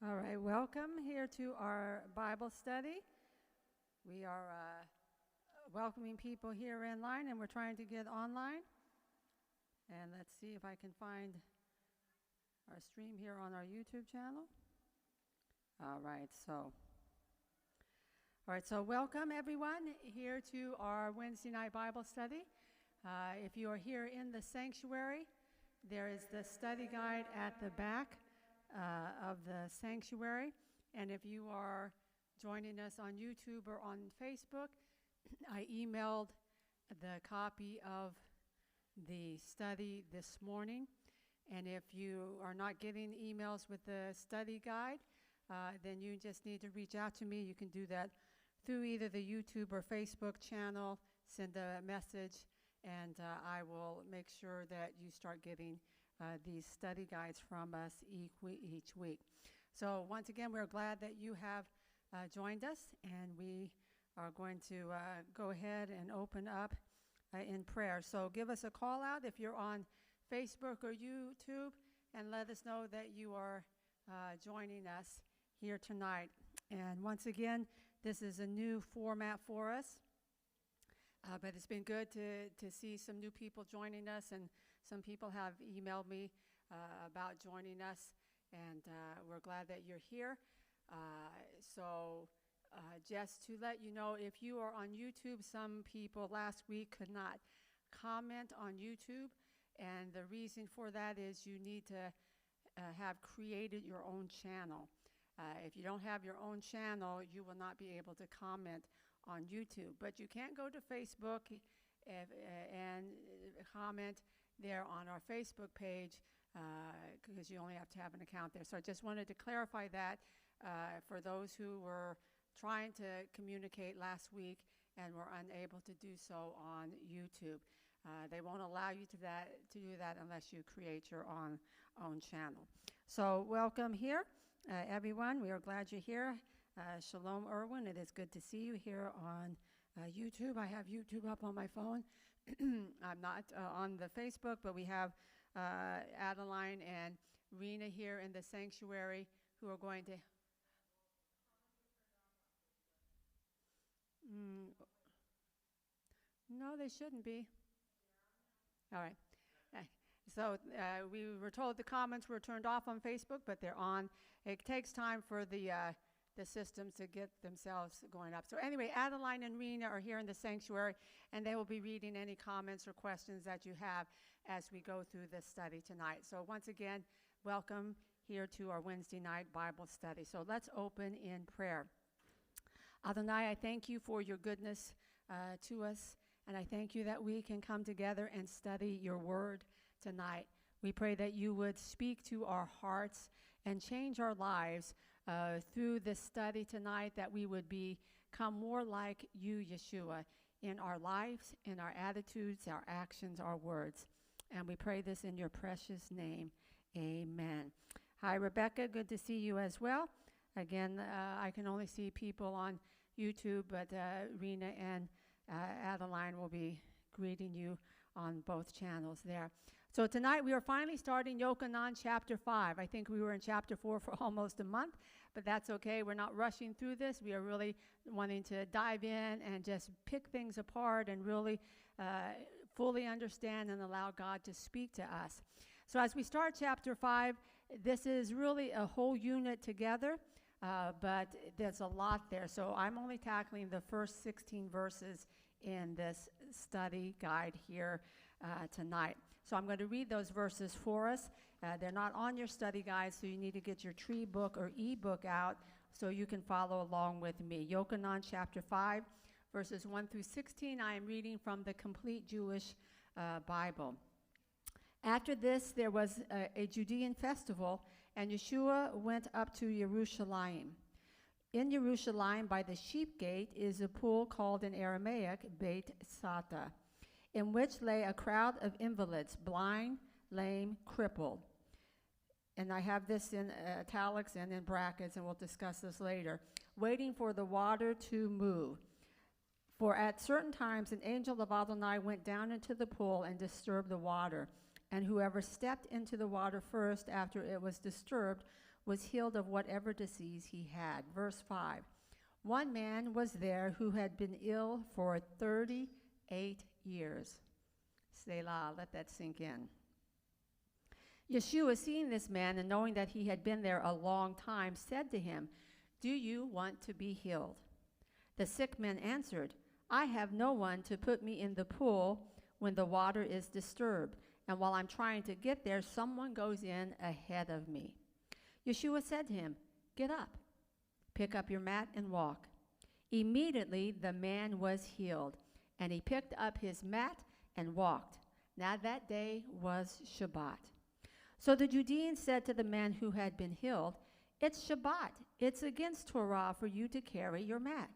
All right, welcome here to our Bible study. We are welcoming people here in line, and we're trying to get online. And let's see if I can find our stream here on our YouTube channel. All right, so welcome everyone here to our Wednesday night Bible study. If you are here in the sanctuary, there is the study guide at the back of the sanctuary, and if you are joining us on YouTube or on Facebook, I emailed the copy of the study this morning, and if you are not getting emails with the study guide, then you just need to reach out to me. You can do that through either the YouTube or Facebook channel. Send a message, and I will make sure that you start getting these study guides from us each week. So once again, we're glad that you have joined us, and we are going to go ahead and open up in prayer. So give us a call out if you're on Facebook or YouTube, and let us know that you are joining us here tonight. And once again, this is a new format for us. But it's been good to see some new people joining us, and some people have emailed me about joining us, and we're glad that you're here. So just to let you know, if you are on YouTube, some people last week could not comment on YouTube, and the reason for that is you need to have created your own channel. If you don't have your own channel, you will not be able to comment on YouTube, but you can go to Facebook and comment there on our Facebook page because you only have to have an account there. So I just wanted to clarify that for those who were trying to communicate last week and were unable to do so on YouTube. They won't allow you to do that unless you create your own channel. So welcome here, everyone. We are glad you're here. Shalom, Irwin. It is good to see you here on YouTube. I have YouTube up on my phone. I'm not on the Facebook, but we have Adeline and Rena here in the sanctuary who are going to... No, they shouldn't be. All right. So we were told the comments were turned off on Facebook, but they're on. It takes time for the systems to get themselves going up. So anyway, Adeline and Rena are here in the sanctuary, and they will be reading any comments or questions that you have as we go through this study tonight. So once again, welcome here to our Wednesday night Bible study. So let's open in prayer. Adonai, I thank you for your goodness to us, and I thank you that we can come together and study your word tonight. We pray that you would speak to our hearts and change our lives through this study tonight, that we would become more like you, Yeshua, in our lives, in our attitudes, our actions, our words. And we pray this in your precious name. Amen. Hi, Rebecca. Good to see you as well. Again, I can only see people on YouTube, but Rena and Adeline will be greeting you on both channels there. So tonight we are finally starting Yochanan chapter 5. I think we were in chapter 4 for almost a month, but that's okay. We're not rushing through this. We are really wanting to dive in and just pick things apart and really fully understand and allow God to speak to us. So as we start chapter 5, this is really a whole unit together, but there's a lot there. So I'm only tackling the first 16 verses in this study guide here tonight. So I'm going to read those verses for us. They're not on your study guide, so you need to get your tree book or e-book out so you can follow along with me. Yochanan chapter 5, verses 1 through 16. I am reading from the Complete Jewish Bible. After this, there was a Judean festival, and Yeshua went up to Jerusalem. In Jerusalem, by the sheep gate, is a pool called in Aramaic Beit Sata, in which lay a crowd of invalids, blind, lame, crippled. And I have this in italics and in brackets, and we'll discuss this later, waiting for the water to move. For at certain times an angel of Adonai went down into the pool and disturbed the water. And whoever stepped into the water first after it was disturbed was healed of whatever disease he had. Verse 5. One man was there who had been ill for 38 years. Selah, let that sink in. Yeshua, seeing this man and knowing that he had been there a long time, said to him, "Do you want to be healed?" The sick man answered, "I have no one to put me in the pool when the water is disturbed, and while I'm trying to get there, someone goes in ahead of me." Yeshua said to him, "Get up, pick up your mat and walk." Immediately the man was healed, and he picked up his mat and walked. Now that day was Shabbat. So the Judeans said to the man who had been healed, "It's Shabbat. It's against Torah for you to carry your mat."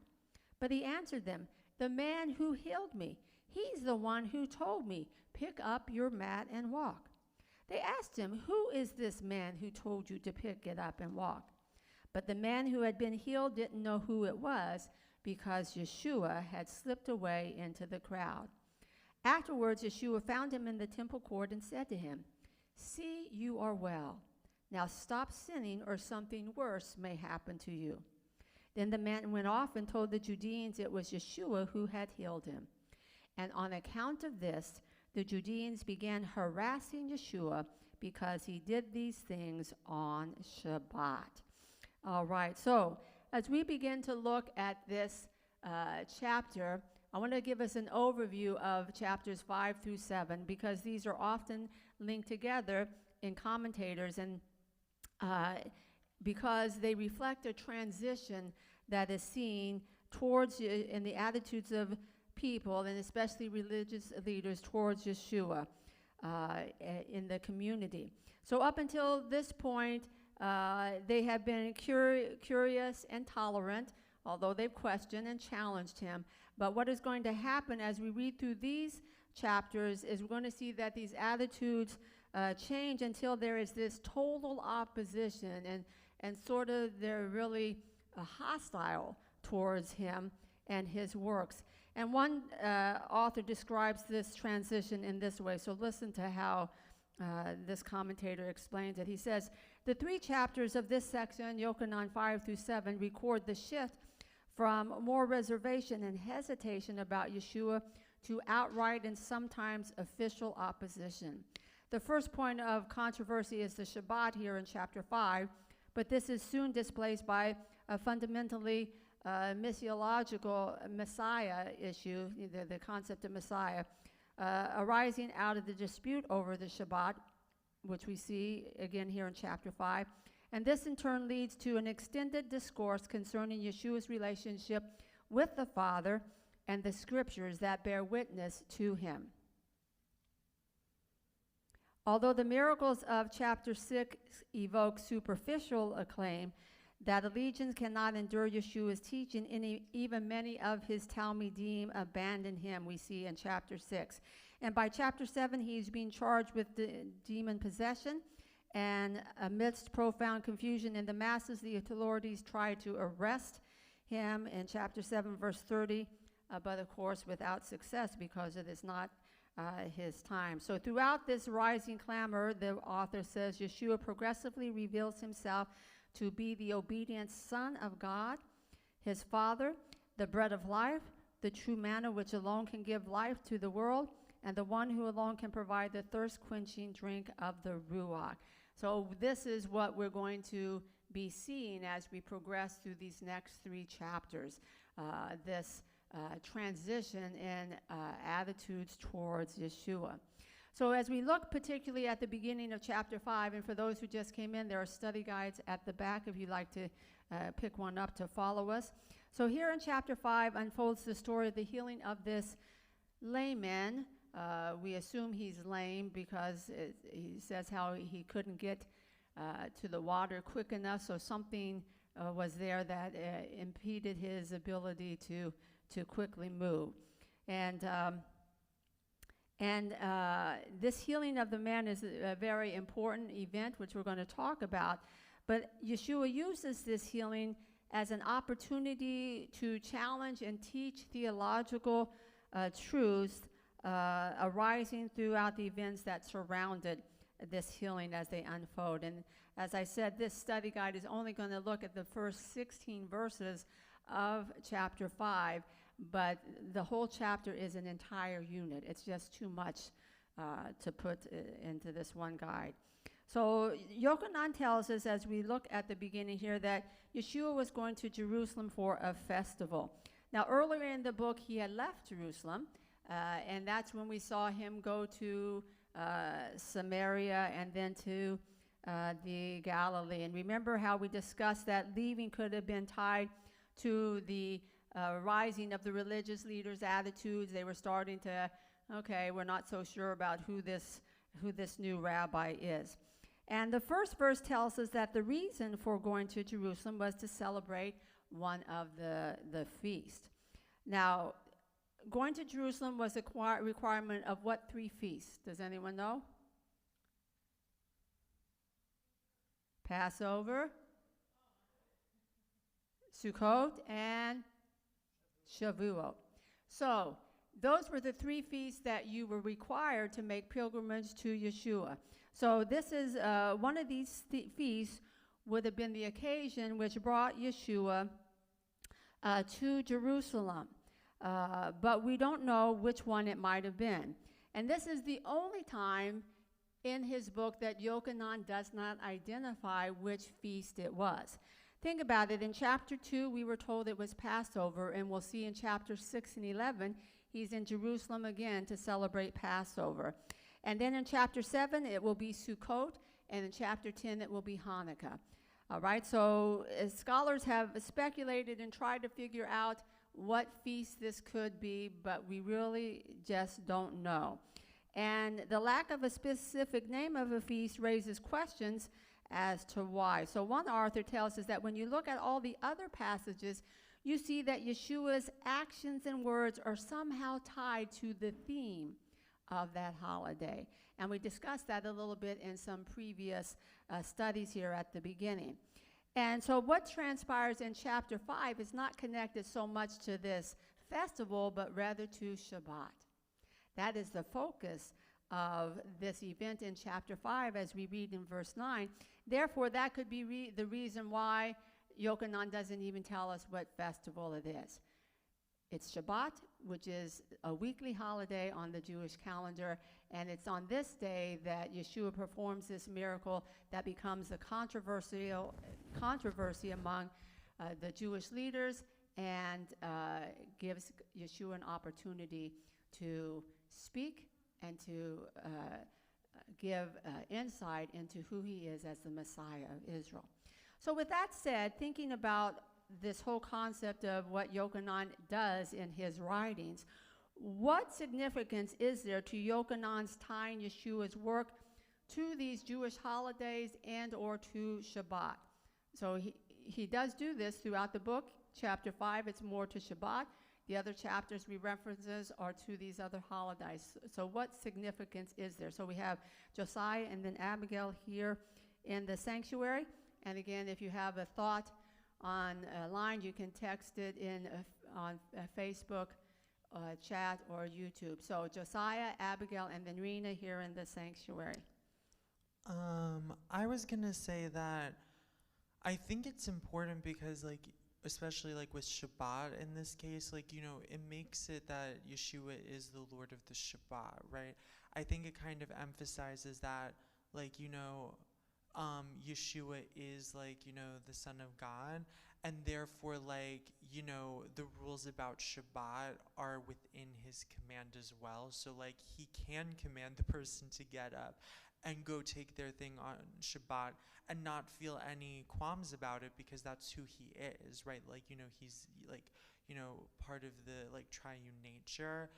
But he answered them, "The man who healed me, he's the one who told me, 'Pick up your mat and walk.'" They asked him, "Who is this man who told you to pick it up and walk?" But the man who had been healed didn't know who it was, because Yeshua had slipped away into the crowd. Afterwards, Yeshua found him in the temple court and said to him, "See, you are well. Now stop sinning, or something worse may happen to you." Then the man went off and told the Judeans it was Yeshua who had healed him. And on account of this, the Judeans began harassing Yeshua because he did these things on Shabbat. All right, so as we begin to look at this chapter, I want to give us an overview of chapters 5 through 7, because these are often linked together in commentators, and because they reflect a transition that is seen towards in the attitudes of people, and especially religious leaders, towards Yeshua in the community. So up until this point, they have been curious and tolerant, although they've questioned and challenged him. But what is going to happen as we read through these chapters is we're going to see that these attitudes change until there is this total opposition, and sort of they're really hostile towards him and his works. And one author describes this transition in this way. So listen to how this commentator explains it. He says, "The 3 chapters of this section, Yochanan 5 through 7, record the shift from more reservation and hesitation about Yeshua to outright and sometimes official opposition. The first point of controversy is the Shabbat here in chapter 5, but this is soon displaced by a fundamentally missiological Messiah issue, the concept of Messiah, arising out of the dispute over the Shabbat, which we see again here in chapter 5. And this in turn leads to an extended discourse concerning Yeshua's relationship with the Father and the scriptures that bear witness to him. Although the miracles of chapter 6 evoke superficial acclaim, that allegiance cannot endure Yeshua's teaching, even many of his Talmidim abandon him, we see in chapter 6. And by chapter 7, he's being charged with demon possession, and amidst profound confusion in the masses, the authorities try to arrest him in chapter 7, verse 30, but of course without success, because it is not his time. So throughout this rising clamor, the author says, Yeshua progressively reveals himself to be the obedient Son of God, his Father, the bread of life, the true manna which alone can give life to the world, and the one who alone can provide the thirst-quenching drink of the Ruach. So this is what we're going to be seeing as we progress through these next 3 chapters, this transition in attitudes towards Yeshua. So as we look particularly at the beginning of chapter 5, and for those who just came in, there are study guides at the back if you'd like to pick one up to follow us. So here in chapter 5 unfolds the story of the healing of this layman. We assume he's lame because he says how he couldn't get to the water quick enough, so something was there that impeded his ability to quickly move. And this healing of the man is a very important event, which we're going to talk about. But Yeshua uses this healing as an opportunity to challenge and teach theological truths arising throughout the events that surrounded this healing as they unfold. And as I said, this study guide is only going to look at the first 16 verses of chapter 5, but the whole chapter is an entire unit. It's just too much to put into this one guide. So Yochanan tells us, as we look at the beginning here, that Yeshua was going to Jerusalem for a festival. Now, earlier in the book, he had left Jerusalem, and that's when we saw him go to Samaria and then to the Galilee. And remember how we discussed that leaving could have been tied to the rising of the religious leaders' attitudes. They were starting to, okay, we're not so sure about who this new rabbi is. And the first verse tells us that the reason for going to Jerusalem was to celebrate one of the feast. Now, going to Jerusalem was a requirement of what 3 feasts? Does anyone know? Passover, Sukkot, and Shavuot. So those were the 3 feasts that you were required to make pilgrimage to Yeshua. So this is one of these feasts would have been the occasion which brought Yeshua to Jerusalem. But we don't know which one it might have been. And this is the only time in his book that Yochanan does not identify which feast it was. Think about it. In chapter 2, we were told it was Passover, and we'll see in chapter 6 and 11, he's in Jerusalem again to celebrate Passover. And then in chapter 7, it will be Sukkot, and in chapter 10, it will be Hanukkah. All right, so scholars have speculated and tried to figure out what feast this could be, but we really just don't know. And the lack of a specific name of a feast raises questions as to why. So one author tells us that when you look at all the other passages, you see that Yeshua's actions and words are somehow tied to the theme of that holiday. And we discussed that a little bit in some previous studies here at the beginning. And so what transpires in chapter 5 is not connected so much to this festival, but rather to Shabbat. That is the focus of this event in chapter 5 as we read in verse 9. Therefore, that could be the reason why Yochanan doesn't even tell us what festival it is. It's Shabbat, which is a weekly holiday on the Jewish calendar, and it's on this day that Yeshua performs this miracle that becomes a controversy among the Jewish leaders and gives Yeshua an opportunity to speak and to give insight into who he is as the Messiah of Israel. So with that said, thinking about this whole concept of what Yochanan does in his writings, what significance is there to Yochanan's tying Yeshua's work to these Jewish holidays and or to Shabbat? So he does do this throughout the book. Chapter 5, it's more to Shabbat. The other chapters we references are to these other holidays. So what significance is there? So we have Josiah and then Abigail here in the sanctuary. And again, if you have a thought on a line, you can text it in on Facebook chat or YouTube. So Josiah, Abigail, and then Rena here in the sanctuary. I was gonna say that I think it's important because, like, especially like with Shabbat in this case, like, you know, it makes it that Yeshua is the Lord of the Shabbat, right? I think it kind of emphasizes that, like, you know, Yeshua is, like, you know, the Son of God, and therefore, like, you know, the rules about Shabbat are within his command as well. So, like, he can command the person to get up and go take their thing on Shabbat and not feel any qualms about it because that's who he is, right? Like, you know, he's, like, you know, part of the, like, triune nature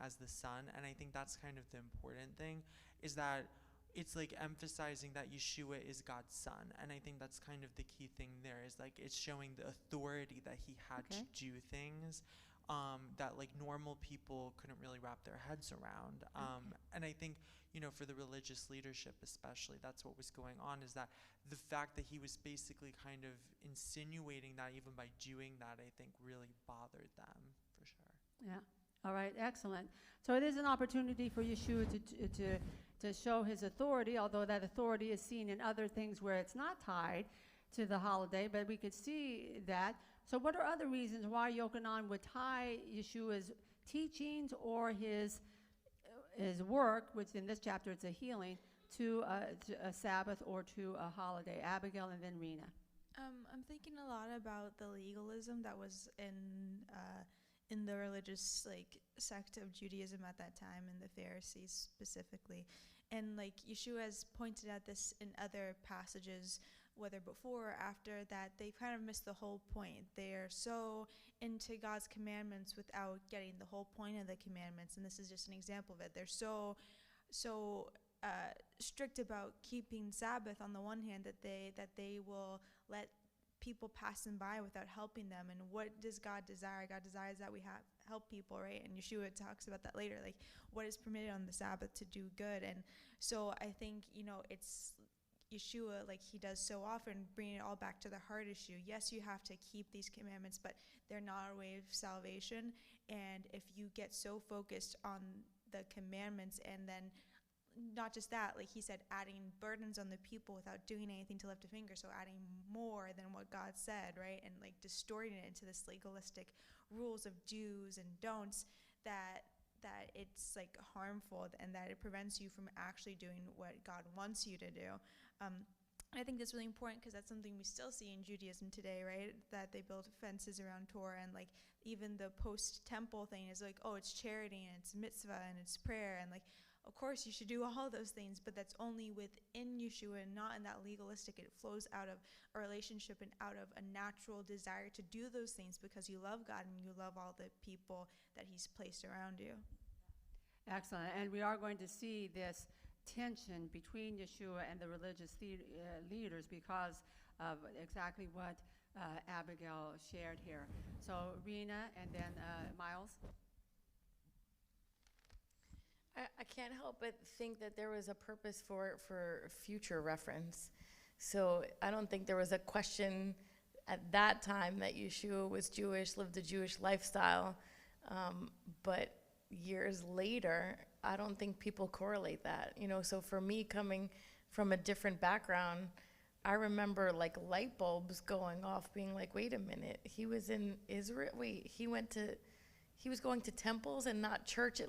as the Son. And I think that's kind of the important thing, is that it's like emphasizing that Yeshua is God's Son. And I think that's kind of the key thing there, is like it's showing the authority that he had to do things that, like, normal people couldn't really wrap their heads around. And I think, you know, for the religious leadership especially, that's what was going on, is that the fact that he was basically kind of insinuating that even by doing that, I think really bothered them, for sure. Yeah. All right, excellent. So it is an opportunity for Yeshua to show his authority, although that authority is seen in other things where it's not tied to the holiday, but we could see that. So what are other reasons why Yochanan would tie Yeshua's teachings or his work, which in this chapter it's a healing, to a Sabbath or to a holiday? Abigail and then Rena. I'm thinking a lot about the legalism that was in the religious sect of Judaism at that time, and the Pharisees specifically. And Yeshua has pointed out this in other passages, whether before or after, that they've kind of missed the whole point. They're so into God's commandments without getting the whole point of the commandments, and this is just an example of it. They're so strict about keeping Sabbath on the one hand that they will let people pass them by without helping them. And what does God desire? God desires that we help people, right? And Yeshua talks about that later, what is permitted on the Sabbath to do good. And so I think, it's Yeshua, he does so often, bringing it all back to the heart issue. Yes, you have to keep these commandments, but they're not a way of salvation. And if you get so focused on the commandments and then not just that, he said, adding burdens on the people without doing anything to lift a finger, so adding more than what God said, right? And distorting it into this legalistic rules of do's and don'ts, that it's harmful, and that it prevents you from actually doing what God wants you to do. I think that's really important, because that's something we still see in Judaism today, right? That they build fences around Torah, and even the post-temple thing is oh, it's charity and it's mitzvah and it's prayer, and of course you should do all those things, but that's only within Yeshua and not in that legalistic. It flows out of a relationship and out of a natural desire to do those things because you love God and you love all the people that he's placed around you. Excellent. And we are going to see this tension between Yeshua and the religious leaders because of exactly what Abigail shared here. So Rena and then Miles. I can't help but think that there was a purpose for future reference. So I don't think there was a question at that time that Yeshua was Jewish, lived a Jewish lifestyle. But years later, I don't think people correlate that. So for me, coming from a different background, I remember light bulbs going off, being wait a minute, he was in Israel. Wait, he was going to temples and not church.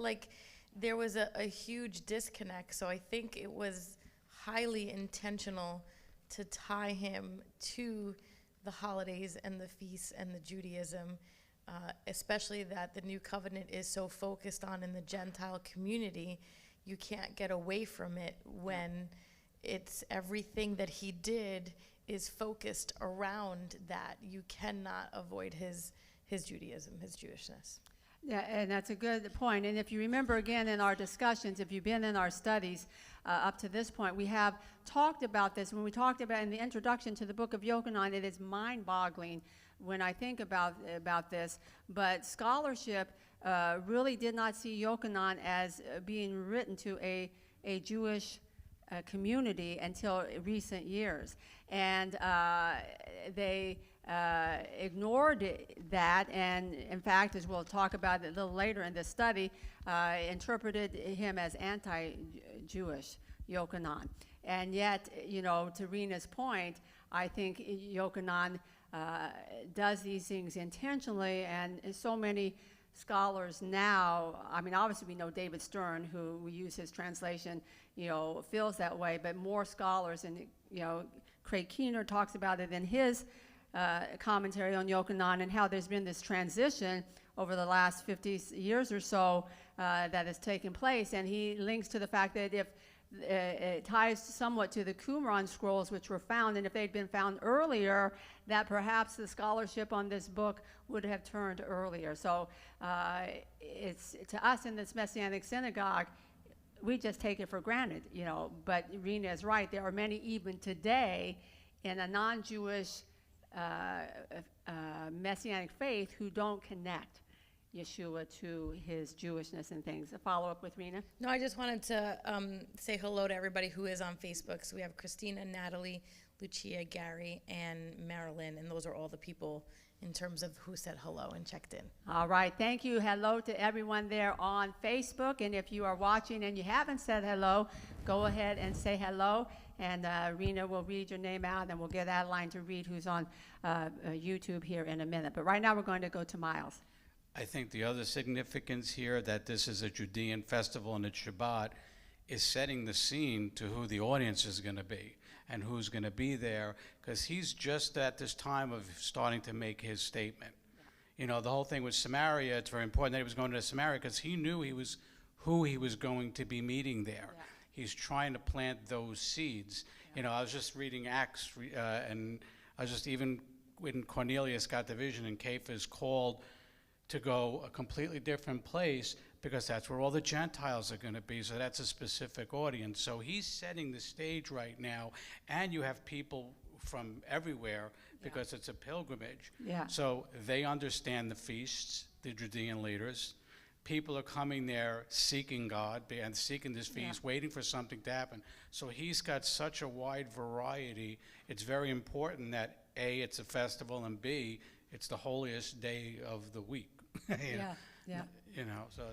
There was a huge disconnect. So I think it was highly intentional to tie him to the holidays and the feasts and the Judaism, especially that the new covenant is so focused on in the Gentile community. You can't get away from it when it's everything that he did is focused around that. You cannot avoid his Judaism, his Jewishness. Yeah, and that's a good point. And if you remember again in our discussions, if you've been in our studies up to this point, we have talked about this. When we talked about in the introduction to the book of Yochanan, it is mind-boggling when I think about this. But scholarship really did not see Yochanan as being written to a Jewish community until recent years. And they ignored that, and in fact, as we'll talk about it a little later in this study, interpreted him as anti-Jewish, Yochanan. And yet, to Rena's point, I think Yochanan does these things intentionally, and so many scholars now, obviously we know David Stern, who we use his translation, feels that way, but more scholars, and Craig Keener talks about it in his commentary on Yochanan, and how there's been this transition over the last 50 years or so that has taken place. And he links to the fact that if it ties somewhat to the Qumran scrolls, which were found, and if they'd been found earlier, that perhaps the scholarship on this book would have turned earlier. So it's to us in this Messianic synagogue, we just take it for granted, But Rena is right. There are many even today in a non-Jewish Messianic faith who don't connect Yeshua to his Jewishness and things. A follow-up with Rena? No, I just wanted to say hello to everybody who is on Facebook. So we have Christina, Natalie, Lucia, Gary, and Marilyn, and those are all the people in terms of who said hello and checked in. All right, thank you. Hello to everyone there on Facebook, and if you are watching and you haven't said hello, go ahead and say hello, and Rena will read your name out, and we'll get Adeline to read who's on YouTube here in a minute. But right now we're going to go to Miles. I think the other significance here that this is a Judean festival and it's Shabbat is setting the scene to who the audience is going to be and who's going to be there, because he's just at this time of starting to make his statement. You know, the whole thing with Samaria, it's very important that he was going to Samaria because he knew who he was going to be meeting there. Yeah. He's trying to plant those seeds. Yeah. You know, I was just reading Acts, and I was just, even when Cornelius got the vision and Cephas called to go a completely different place, because that's where all the Gentiles are going to be, so that's a specific audience. So he's setting the stage right now, and you have people from everywhere because it's a pilgrimage. Yeah. So they understand the feasts, the Judean leaders. People are coming there seeking God and seeking this feast, waiting for something to happen. So he's got such a wide variety. It's very important that A, it's a festival, and B, it's the holiest day of the week. You know, so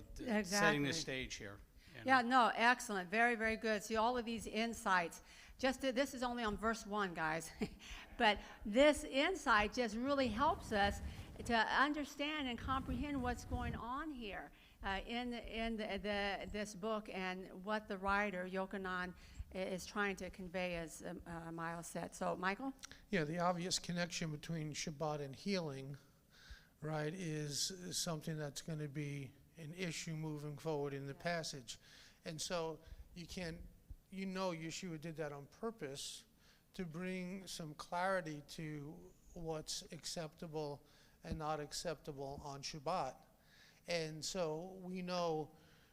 setting the stage here. You know. Yeah, no, excellent. Very, very good. See, all of these insights. This is only on verse 1, guys. But this insight just really helps us to understand and comprehend what's going on here in this book and what the writer, Yochanan, is trying to convey, as Miles said. So, Michael? Yeah, the obvious connection between Shabbat and healing, right, is something that's going to be an issue moving forward in the passage. And so Yeshua did that on purpose to bring some clarity to what's acceptable and not acceptable on Shabbat. And so we know,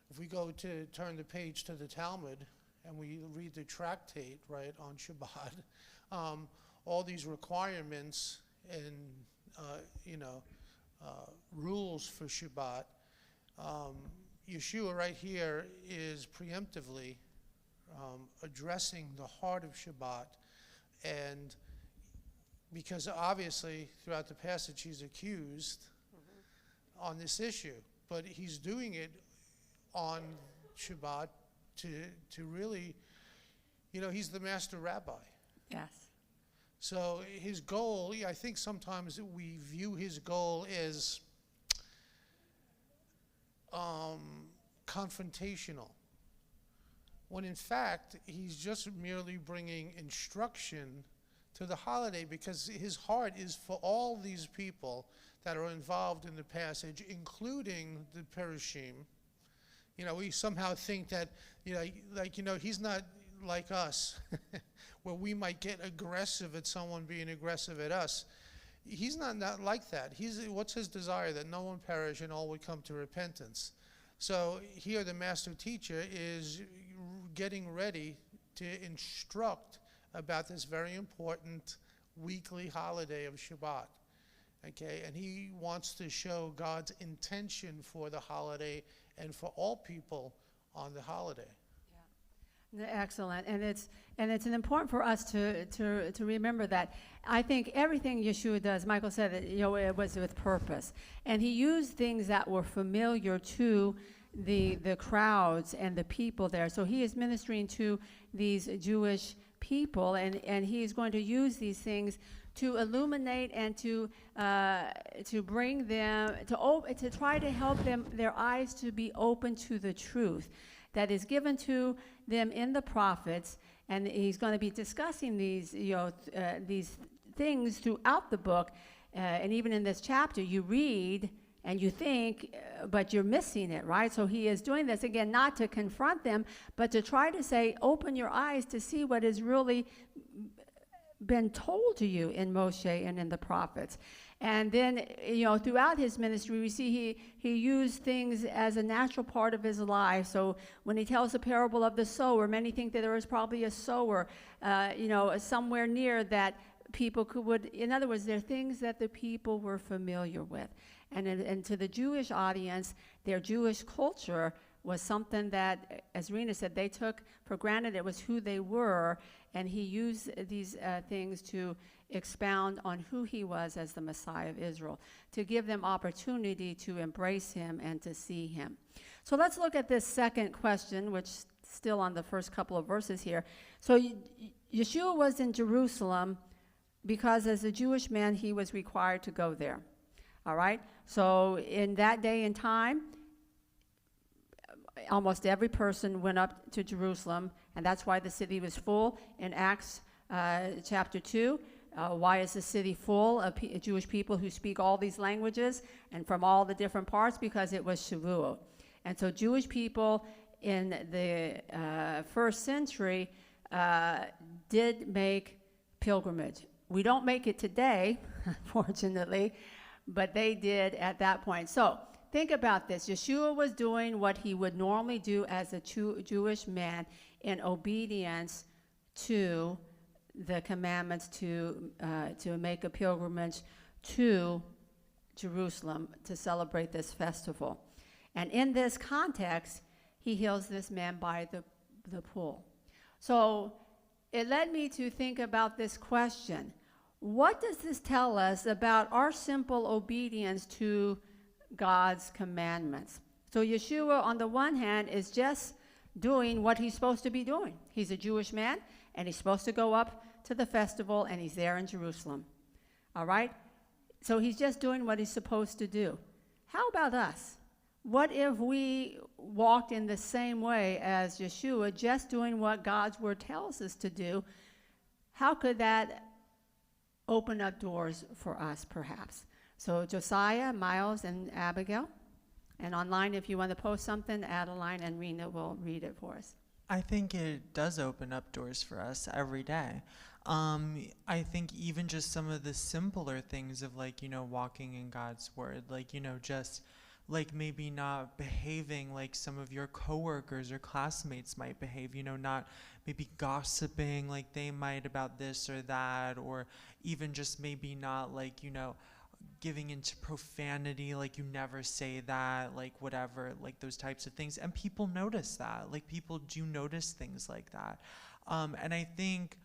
if we go to turn the page to the Talmud and we read the tractate, right, on Shabbat, all these requirements and, rules for Shabbat, Yeshua right here is preemptively addressing the heart of Shabbat, and because obviously throughout the passage he's accused on this issue, but he's doing it on Shabbat to really, he's the master rabbi. Yes. So his goal, I think sometimes we view his goal as confrontational, when in fact he's just merely bringing instruction to the holiday, because his heart is for all these people that are involved in the passage, including the Perishim. We somehow think that, he's not like us, where we might get aggressive at someone being aggressive at us. He's not like that. What's his desire? That no one perish and all would come to repentance. So here the master teacher is getting ready to instruct about this very important weekly holiday of Shabbat. Okay, and he wants to show God's intention for the holiday and for all people on the holiday. Excellent, and it's important for us to remember that. I think everything Yeshua does, Michael said that it was with purpose, and he used things that were familiar to the crowds and the people there. So he is ministering to these Jewish people, and he is going to use these things to illuminate and to bring them to try to help them, their eyes to be open to the truth that is given to them in the prophets. And he's going to be discussing these things throughout the book, and even in this chapter you read and you think, but you're missing it, right? So he is doing this again, not to confront them, but to try to say, open your eyes to see what has really been told to you in Moshe and in the prophets. And then, throughout his ministry, we see he used things as a natural part of his life. So when he tells the parable of the sower, many think that there was probably a sower, somewhere near that people would, in other words, there are things that the people were familiar with. And to the Jewish audience, their Jewish culture was something that, as Rena said, they took for granted. It was who they were, and he used these things to expound on who he was as the Messiah of Israel, to give them opportunity to embrace him and to see him. So let's look at this second question, which still on the first couple of verses here. So Yeshua was in Jerusalem because as a Jewish man, he was required to go there. All right? So in that day and time, almost every person went up to Jerusalem, and that's why the city was full. In Acts chapter 2, why is the city full of Jewish people who speak all these languages and from all the different parts? Because it was Shavuot. And so Jewish people in the first century did make pilgrimage. We don't make it today, unfortunately, but they did at that point. So think about this. Yeshua was doing what he would normally do as a Jewish man in obedience to the commandments to make a pilgrimage to Jerusalem to celebrate this festival. And in this context, he heals this man by the pool. So it led me to think about this question. What does this tell us about our simple obedience to God's commandments? So Yeshua, on the one hand, is just doing what he's supposed to be doing. He's a Jewish man, and he's supposed to go up to the festival, and he's there in Jerusalem. All right? So he's just doing what he's supposed to do. How about us? What if we walked in the same way as Yeshua, just doing what God's word tells us to do? How could that open up doors for us, perhaps? So Josiah, Miles, and Abigail. And online, if you want to post something, add a line, and Rena will read it for us. I think it does open up doors for us every day. I think even just some of the simpler things of, like, walking in God's word, like, just like maybe not behaving like some of your coworkers or classmates might behave, not maybe gossiping like they might about this or that, or even just maybe not like, giving into profanity, like you never say that, like whatever, like those types of things. And people notice that, like people do notice things like that. And I think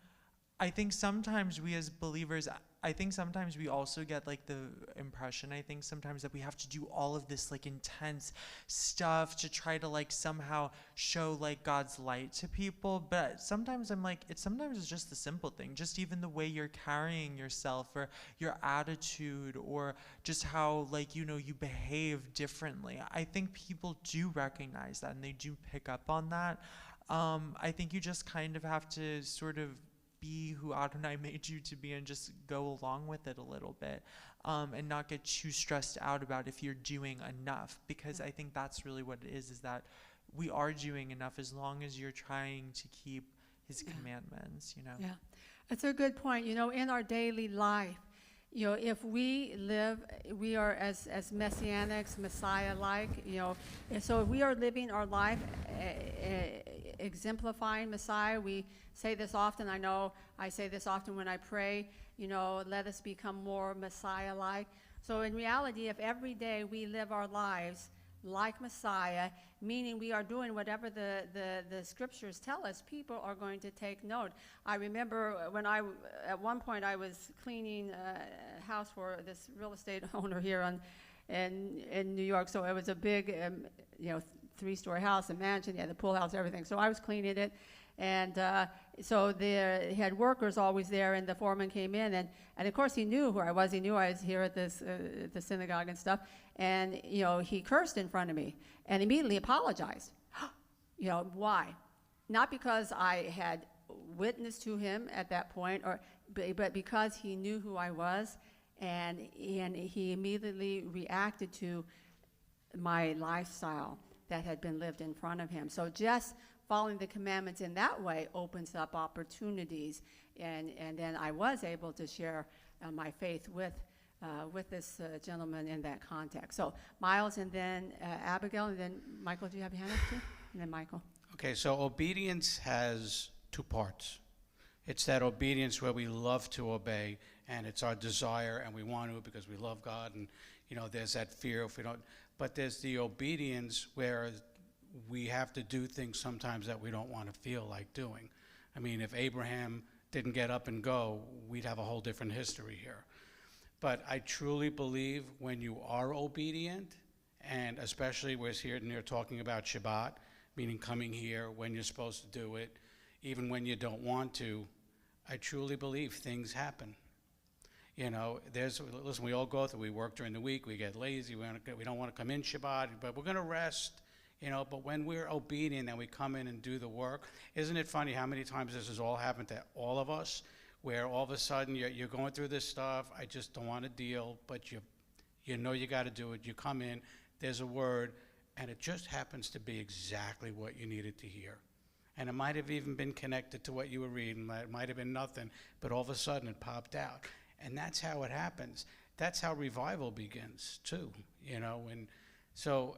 sometimes we as believers, I think sometimes we also get like the impression, I think sometimes, that we have to do all of this like intense stuff to try to like somehow show like God's light to people. But sometimes I'm like, sometimes it's just the simple thing, just even the way you're carrying yourself or your attitude or just how like, you behave differently. I think people do recognize that and they do pick up on that. I think you just kind of have to sort of be who Adonai made you to be and just go along with it a little bit, and not get too stressed out about if you're doing enough, because I think that's really what it is that we are doing enough as long as you're trying to keep his commandments, Yeah, that's a good point. In our daily life, if we are as messianics, Messiah-like, and so if we are living our life exemplifying Messiah, we say this often. I know I say this often when I pray, let us become more Messiah-like. So in reality, if every day we live our lives like Messiah, meaning we are doing whatever the scriptures tell us, people are going to take note. I remember when at one point I was cleaning a house for this real estate owner here in New York. So it was a big, 3-story house, a mansion, the pool house, everything. So I was cleaning it, and so he had workers always there, and the foreman came in, and of course he knew who I was. He knew I was here at the synagogue and stuff, and he cursed in front of me and immediately apologized. Why? Not because I had witnessed to him at that point, but because he knew who I was, and he immediately reacted to my lifestyle that had been lived in front of him. So just following the commandments in that way opens up opportunities, and then I was able to share my faith with this gentleman in that context. So Miles, and then Abigail, and then Michael. Do you have your hand up too? And then Michael. Okay, so obedience has two parts. It's that obedience where we love to obey, and it's our desire, and we want to because we love God, and there's that fear if we don't. But there's the obedience where we have to do things sometimes that we don't want to feel like doing. I mean, if Abraham didn't get up and go, we'd have a whole different history here. But I truly believe when you are obedient, and especially we're here talking about Shabbat, meaning coming here when you're supposed to do it, even when you don't want to. I truly believe things happen. You know, listen, we all go through, we work during the week, we get lazy, we don't want to come in Shabbat, but we're going to rest, you know, but when we're obedient and we come in and do the work, isn't it funny how many times this has all happened to all of us, where all of a sudden you're going through this stuff, I just don't want to deal, but you know you got to do it, you come in, there's a word, and it just happens to be exactly what you needed to hear. And it might have even been connected to what you were reading, it might have been nothing, but all of a sudden it popped out. And that's how it happens. That's how revival begins too, you know. And so,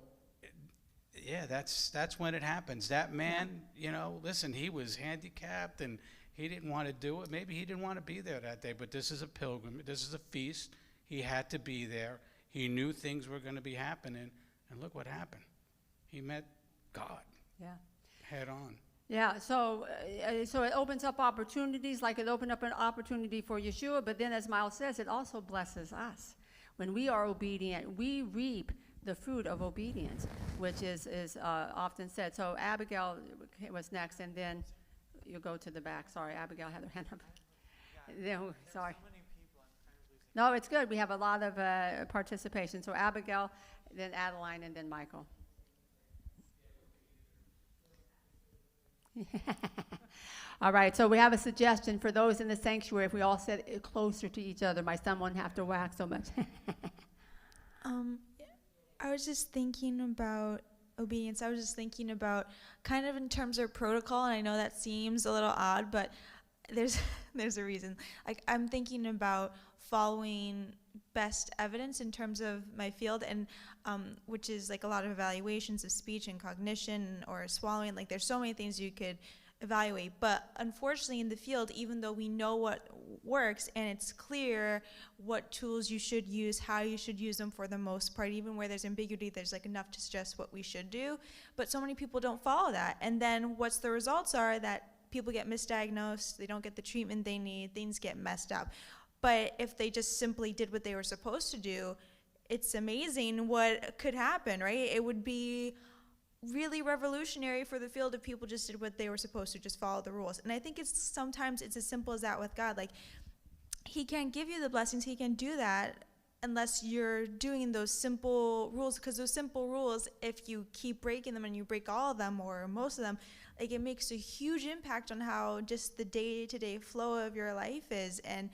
yeah, that's when it happens. That man, you know, listen, he was handicapped and he didn't want to do it. Maybe he didn't want to be there that day, but this is a pilgrim. This is a feast. He had to be there. He knew things were going to be happening. And look what happened. He met God. Yeah. Head on. Yeah, so it opens up opportunities, like it opened up an opportunity for Yeshua, but then as Miles says, it also blesses us. When we are obedient, we reap the fruit of obedience, which is often said. So Abigail was next, and then you go to the back. Sorry, Abigail had her hand up. No, sorry. No, it's good. We have a lot of participation. So Abigail, then Adeline, and then Michael. All right, so we have a suggestion for those in the sanctuary. If we all sit closer to each other, my son won't have to whack so much. I was just thinking about obedience. I was just thinking about kind of in terms of protocol, and I know that seems a little odd, but there's a reason. Like, I'm thinking about following best evidence in terms of my field, and which is like a lot of evaluations of speech and cognition or swallowing. Like, there's so many things you could evaluate, but unfortunately in the field, even though we know what works and it's clear what tools you should use, how you should use them for the most part, even where there's ambiguity, there's like enough to suggest what we should do, but so many people don't follow that. And then what's the results are that people get misdiagnosed, they don't get the treatment they need, things get messed up. But if they just simply did what they were supposed to do, it's amazing what could happen, right? It would be really revolutionary for the field if people just did what they were supposed to, just follow the rules. And I think sometimes it's as simple as that with God. Like, he can't give you the blessings, he can do that unless you're doing those simple rules, because those simple rules, if you keep breaking them and you break all of them or most of them, like, it makes a huge impact on how just the day-to-day flow of your life is. And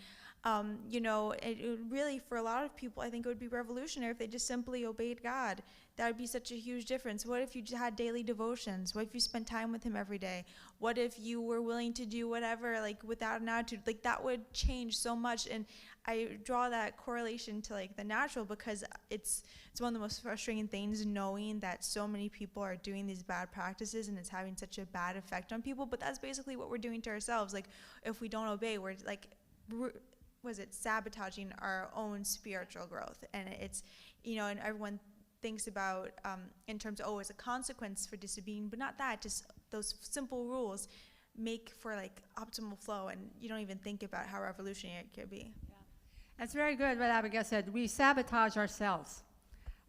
you know, it would really, for a lot of people, I think it would be revolutionary if they just simply obeyed God. That would be such a huge difference. What if you had daily devotions? What if you spent time with him every day? What if you were willing to do whatever, like, without an attitude? Like, that would change so much. And I draw that correlation to, like, the natural, because it's one of the most frustrating things, knowing that so many people are doing these bad practices and it's having such a bad effect on people. But that's basically what we're doing to ourselves. Like, if we don't obey, we're like, sabotaging our own spiritual growth. And it's, you know, and everyone thinks about in terms of, as a consequence for disobeying, but not that, just those simple rules make for, like, optimal flow, and you don't even think about how revolutionary it could be. Yeah. That's very good what Abigail said. We sabotage ourselves,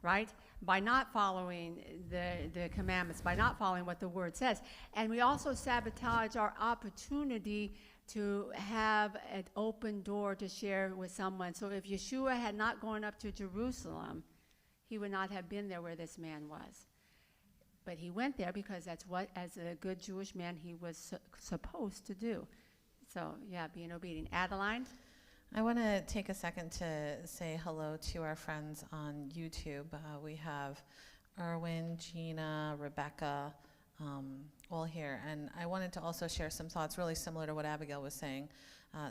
right? By not following the commandments, by not following what the word says. And we also sabotage our opportunity to have an open door to share with someone. So if Yeshua had not gone up to Jerusalem, he would not have been there where this man was. But he went there because that's what, as a good Jewish man, he was supposed to do. So, yeah, being obedient. Adeline? I want to take a second to say hello to our friends on YouTube. We have Erwin, Gina, Rebecca, all here. And I wanted to also share some thoughts really similar to what Abigail was saying.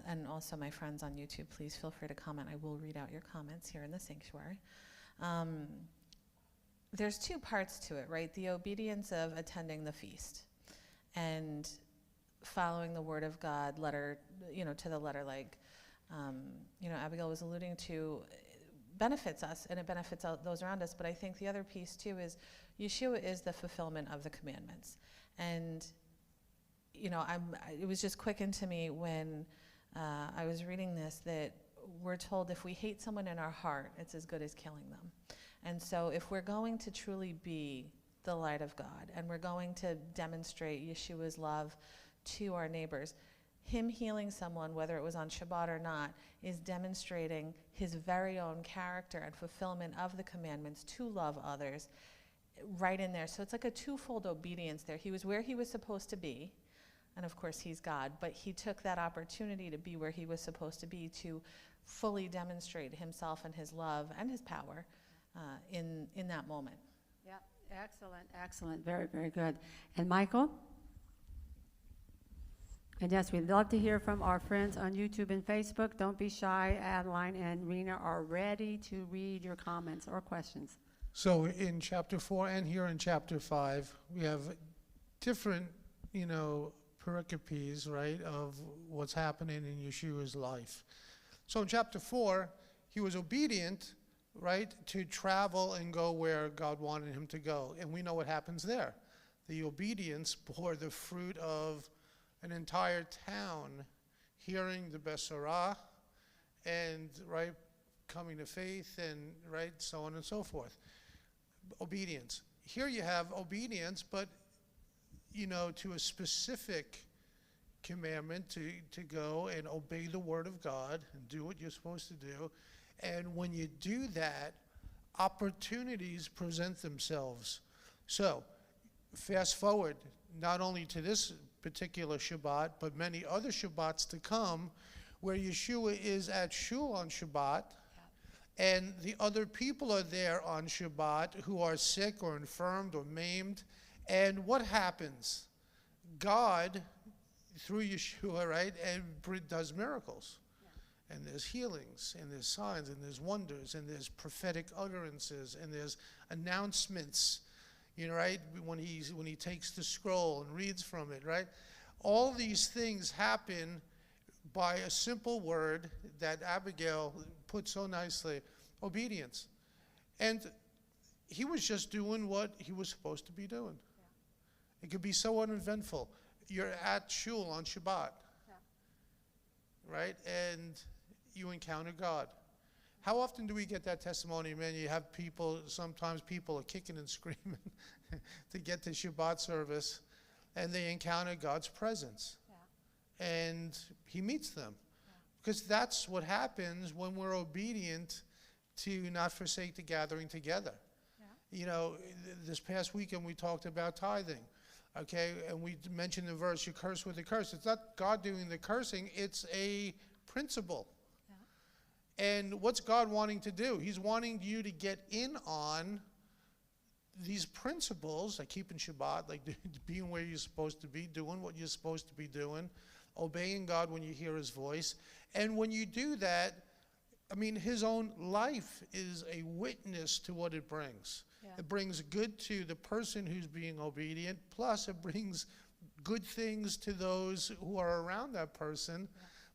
And also my friends on YouTube, please feel free to comment. I will read out your comments here in the sanctuary. There's two parts to it, right? The obedience of attending the feast and following the word of God, letter, to the letter, like, Abigail was alluding to, benefits us and it benefits those around us. But I think the other piece too is Yeshua is the fulfillment of the commandments. And, it was just quickened to me when I was reading this that we're told if we hate someone in our heart, it's as good as killing them. And so if we're going to truly be the light of God, and we're going to demonstrate Yeshua's love to our neighbors. Him healing someone, whether it was on Shabbat or not, is demonstrating his very own character and fulfillment of the commandments to love others right in there. So it's like a twofold obedience there. He was where he was supposed to be, and of course he's God, but he took that opportunity to be where he was supposed to be to fully demonstrate himself and his love and his power in that moment. Yeah, excellent, excellent, very, very good. And Michael? And yes, we'd love to hear from our friends on YouTube and Facebook. Don't be shy. Adeline and Rena are ready to read your comments or questions. So in chapter 4 and here in chapter 5, we have different, pericopes, right, of what's happening in Yeshua's life. So in chapter 4, he was obedient, right, to travel and go where God wanted him to go. And we know what happens there. The obedience bore the fruit of an entire town hearing the Besorah and, right, coming to faith and, right, so on and so forth. Obedience. Here you have obedience, but, to a specific commandment to go and obey the word of God and do what you're supposed to do. And when you do that, opportunities present themselves. So, fast forward, not only to this particular Shabbat, but many other Shabbats to come, where Yeshua is at Shul on Shabbat, and the other people are there on Shabbat who are sick or infirmed or maimed. And what happens? God, through Yeshua, right, and does miracles. Yeah. And there's healings, and there's signs, and there's wonders, and there's prophetic utterances, and there's announcements, right, when he takes the scroll and reads from it, right? All these things happen by a simple word that Abigail put so nicely, obedience. And he was just doing what he was supposed to be doing. Yeah. It could be so uneventful. You're at Shul on Shabbat, right? And you encounter God. How often do we get that testimony, man? You have people, sometimes people are kicking and screaming to get to Shabbat service, and they encounter God's presence. Yeah. And he meets them. Yeah. Because that's what happens when we're obedient to not forsake the gathering together. Yeah. This past weekend we talked about tithing. Okay, and we mentioned the verse, you curse with a curse. It's not God doing the cursing, it's a principle. Yeah. And what's God wanting to do? He's wanting you to get in on these principles, like keeping Shabbat, like being where you're supposed to be, doing what you're supposed to be doing, obeying God when you hear his voice. And when you do that, his own life is a witness to what it brings. Yeah. It brings good to the person who's being obedient, plus it brings good things to those who are around that person,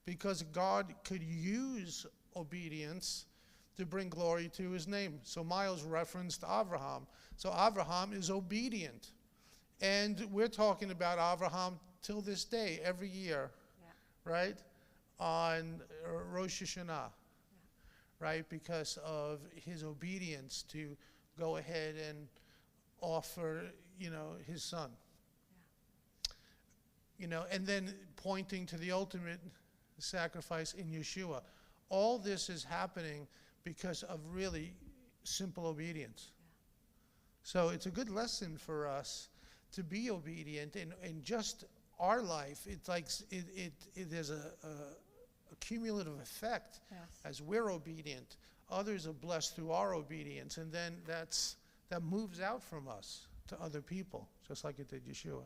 because God could use obedience to bring glory to his name. So Miles referenced Abraham. So Abraham is obedient. And we're talking about Abraham till this day, every year, right? On Rosh Hashanah, right? Because of his obedience to go ahead and offer, his son. And then pointing to the ultimate sacrifice in Yeshua. All this is happening because of really simple obedience. So it's a good lesson for us to be obedient in just our life. It's like there's a cumulative effect. Yes. As we're obedient. Others are blessed through our obedience, and then that moves out from us to other people, just like it did Yeshua.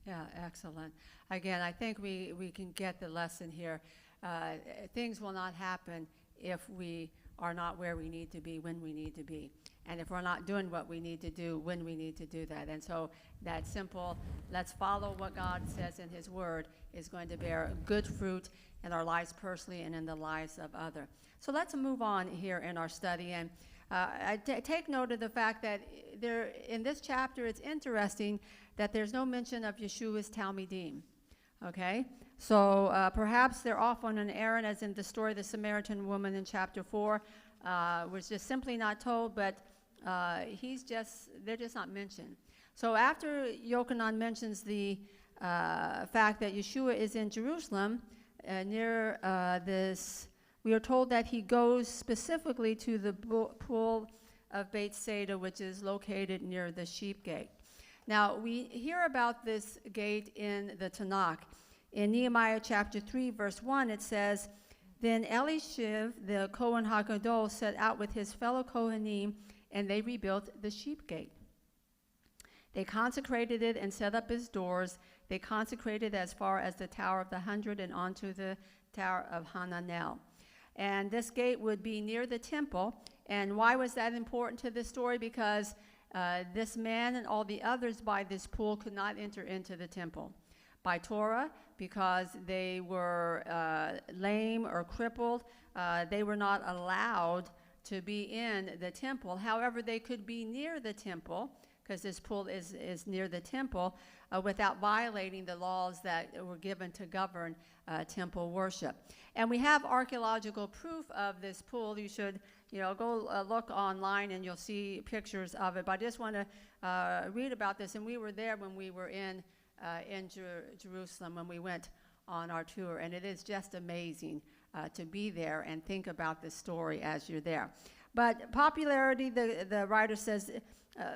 Yeah, excellent. Again, I think we can get the lesson here. Things will not happen if we are not where we need to be when we need to be, and if we're not doing what we need to do when we need to do that. And so that simple, let's follow what God says in his word, is going to bear good fruit in our lives personally and in the lives of others. So let's move on here in our study. And take note of the fact that in this chapter, it's interesting that there's no mention of Yeshua's Talmidim. Okay? So perhaps they're off on an errand, as in the story of the Samaritan woman in chapter 4, was just simply not told, but they're just not mentioned. So after Yochanan mentions the fact that Yeshua is in Jerusalem, near this, we are told that he goes specifically to the pool of Beit Saida, which is located near the sheep gate. Now, we hear about this gate in the Tanakh. In Nehemiah chapter 3, verse 1, it says, "Then Eliashiv, the Kohen HaGadol, set out with his fellow Kohanim, and they rebuilt the sheep gate. They consecrated it and set up its doors. They consecrated as far as the Tower of the 100 and onto the Tower of Hananel." And this gate would be near the temple. And why was that important to this story? Because this man and all the others by this pool could not enter into the temple. By Torah, because they were lame or crippled, they were not allowed to be in the temple. However, they could be near the temple, because this pool is near the temple, without violating the laws that were given to govern temple worship. And we have archaeological proof of this pool. You should go look online and you'll see pictures of it. But I just want to read about this. And we were there when we were in Jerusalem when we went on our tour. And it is just amazing to be there and think about this story as you're there. But popularity, the writer says,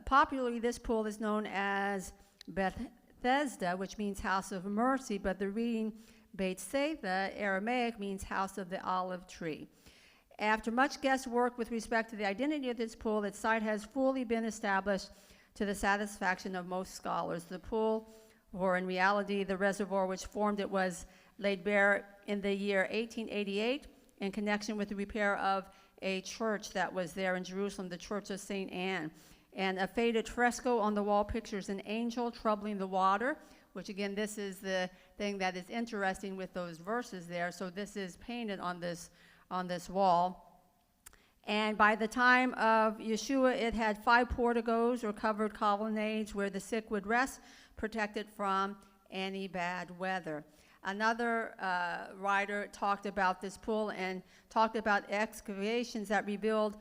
popularly this pool is known as Bethesda, which means house of mercy. But the reading Beit Saida, Aramaic, means house of the olive tree. After much guesswork with respect to the identity of this pool, its site has fully been established to the satisfaction of most scholars. The pool, or in reality the reservoir which formed it, was laid bare in the year 1888 in connection with the repair of a church that was there in Jerusalem, the Church of St. Anne. And a faded fresco on the wall pictures an angel troubling the water, which again, this is the thing that is interesting with those verses there. So this is painted on this wall. And by the time of Yeshua, it had 5 porticos or covered colonnades where the sick would rest, protected from any bad weather. Another writer talked about this pool and talked about excavations that rebuild,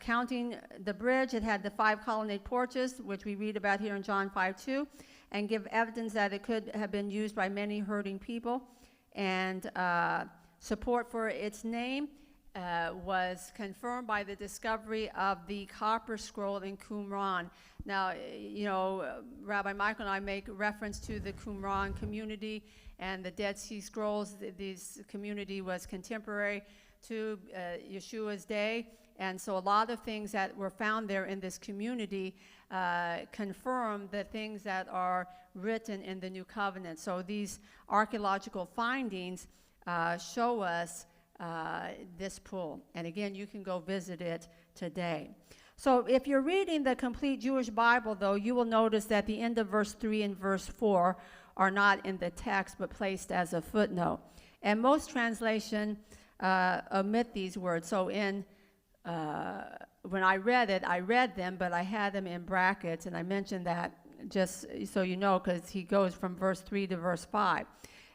counting the bridge. It had the 5 colonnade porches, which we read about here in John 5:2, and give evidence that it could have been used by many hurting people. And support for its name was confirmed by the discovery of the copper scroll in Qumran. Now, Rabbi Michael and I make reference to the Qumran community and the Dead Sea Scrolls. This community was contemporary to Yeshua's day, and so a lot of things that were found there in this community confirm the things that are written in the New Covenant. So these archaeological findings show us this pool. And again, you can go visit it today. So if you're reading the complete Jewish Bible, though, you will notice that the end of verse 3 and verse 4 are not in the text, but placed as a footnote. And most translations omit these words. So when I read them, but I had them in brackets, and I mentioned that just so you know, because he goes from verse 3 to verse 5.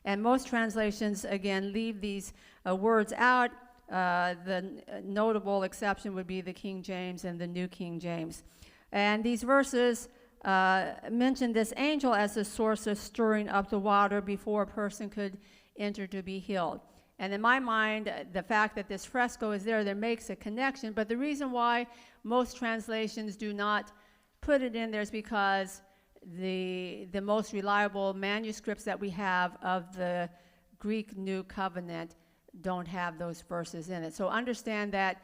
And most translations, again, leave these words out. The notable exception would be the King James and the New King James. And these verses mention this angel as the source of stirring up the water before a person could enter to be healed. And in my mind, the fact that this fresco is there makes a connection. But the reason why most translations do not put it in there is because the most reliable manuscripts that we have of the Greek New Covenant don't have those verses in it. So understand that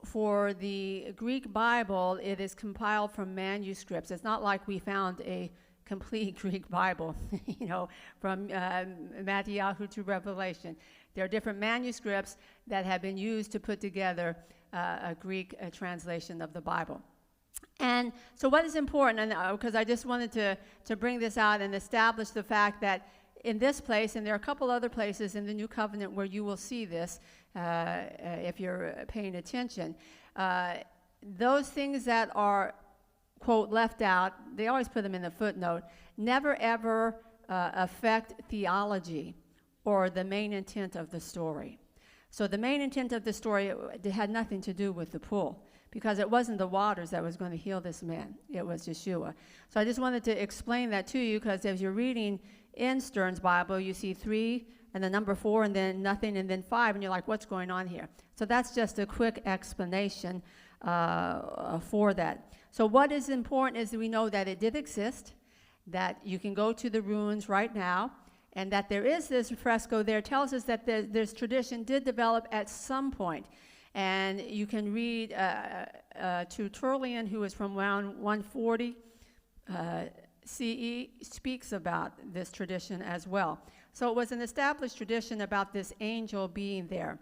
for the Greek Bible, it is compiled from manuscripts. It's not like we found a complete Greek Bible, from Matthew to Revelation. There are different manuscripts that have been used to put together a Greek translation of the Bible. And so what is important, and because I just wanted to bring this out and establish the fact that in this place, and there are a couple other places in the New Covenant where you will see this if you're paying attention, those things that are, quote, left out, they always put them in the footnote, never ever affect theology or the main intent of the story. So the main intent of the story had nothing to do with the pool, because it wasn't the waters that was going to heal this man. It was Yeshua. So I just wanted to explain that to you, because as you're reading in Stern's Bible, you see 3 and the number 4 and then nothing and then 5, and you're like, what's going on here? So that's just a quick explanation for that. So what is important is that we know that it did exist, that you can go to the ruins right now, and that there is this fresco there. Tells us that this tradition did develop at some point. And you can read to Tertullian, who is from around 140 CE, speaks about this tradition as well. So it was an established tradition about this angel being there.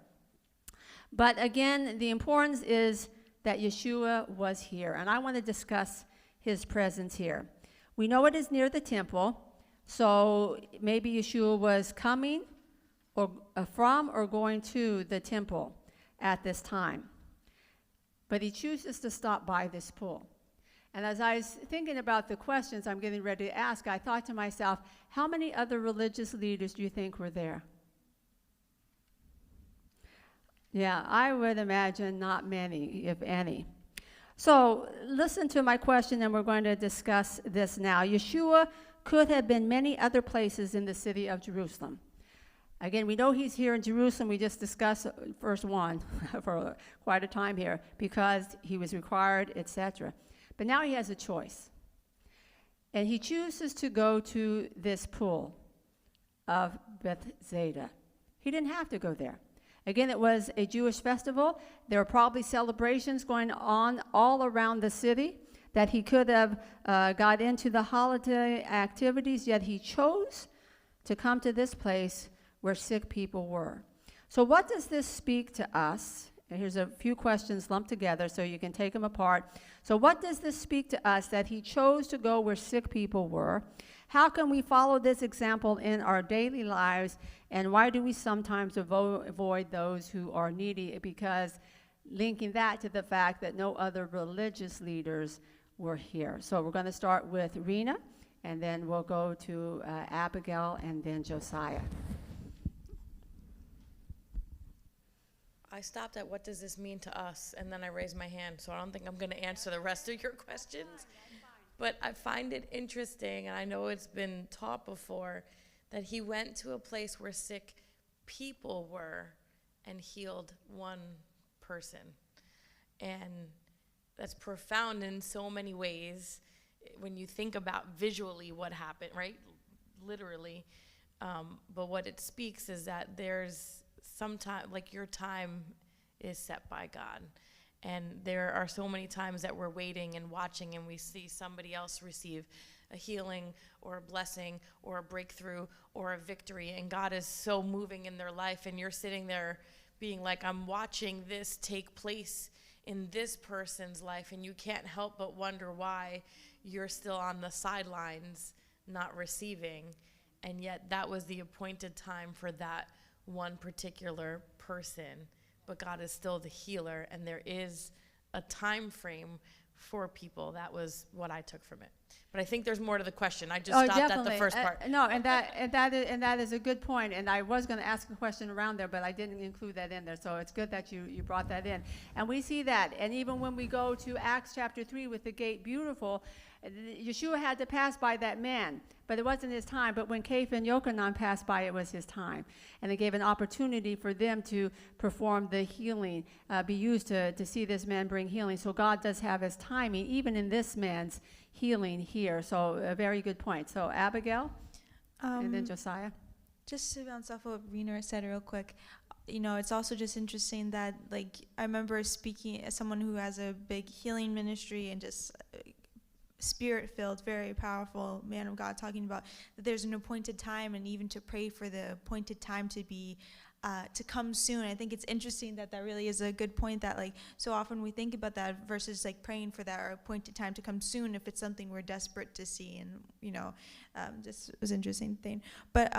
But again, the importance is that Yeshua was here. And I want to discuss his presence here. We know it is near the temple, so maybe Yeshua was coming or from or going to the temple at this time. But he chooses to stop by this pool. And as I was thinking about the questions I'm getting ready to ask, I thought to myself, how many other religious leaders do you think were there? Yeah, I would imagine not many, if any. So listen to my question, and we're going to discuss this now. Yeshua could have been many other places in the city of Jerusalem. Again, we know he's here in Jerusalem. We just discussed verse 1 for quite a time here, because he was required, etc. But now he has a choice. And he chooses to go to this pool of Bethsaida. He didn't have to go there. Again, it was a Jewish festival. There were probably celebrations going on all around the city that he could have got into the holiday activities, yet he chose to come to this place where sick people were. So what does this speak to us? And here's a few questions lumped together so you can take them apart. So what does this speak to us, that he chose to go where sick people were? How can we follow this example in our daily lives? And why do we sometimes avoid those who are needy? Because linking that to the fact that no other religious leaders were here. So we're going to start with Rena, and then we'll go to Abigail, and then Josiah. I stopped at what does this mean to us, and then I raised my hand, so I don't think I'm going to answer the rest of your questions. But I find it interesting, and I know it's been taught before, that he went to a place where sick people were and healed one person. And that's profound in so many ways when you think about visually what happened, right? Literally. But what it speaks is that there's sometimes, like, your time is set by God. And there are so many times that we're waiting and watching, and we see somebody else receive a healing or a blessing or a breakthrough or a victory, and God is so moving in their life, and you're sitting there being like, I'm watching this take place in this person's life, and you can't help but wonder why you're still on the sidelines not receiving. And yet that was the appointed time for that one particular person. But God is still the healer, and there is a time frame for people. That was what I took from it. But I think there's more to the question. I just stopped definitely. at the first part. No, and that is a good point. And I was going to ask a question around there, but I didn't include that in there. So it's good that you brought that in. And we see that. And even when we go to Acts chapter 3 with the gate beautiful, Yeshua had to pass by that man, but it wasn't his time. But when Kepha and Yochanan passed by, it was his time. And it gave an opportunity for them to perform the healing, be used to see this man bring healing. So God does have his timing, even in this man's healing here. So a very good point. So Abigail, and then Josiah. Just to bounce off what Rena said real quick, you know, it's also just interesting that, like, I remember speaking as someone who has a big healing ministry and just spirit-filled, very powerful man of God, talking about that there's an appointed time, and even to pray for the appointed time to be to come soon. I think it's interesting that really is a good point, that, like, so often we think about that versus, like, praying for that appointed time to come soon if it's something we're desperate to see. And, you know, just was an interesting thing. But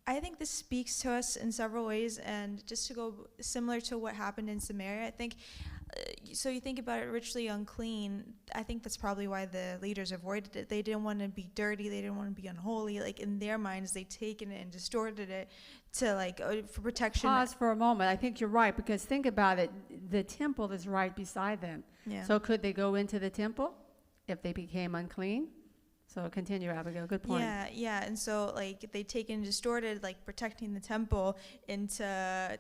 I think this speaks to us in several ways, and just to go similar to what happened in Samaria, I think so you think about it, ritually unclean. I think that's probably why the leaders avoided it. They didn't want to be dirty. They didn't want to be unholy. Like in their minds, they taken it and distorted it to like for protection. Pause for a moment. I think you're right, because think about it. The temple is right beside them. Yeah. So could they go into the temple if they became unclean? So continue, Abigail. Good point. Yeah, and so like they taken and distorted like protecting the temple into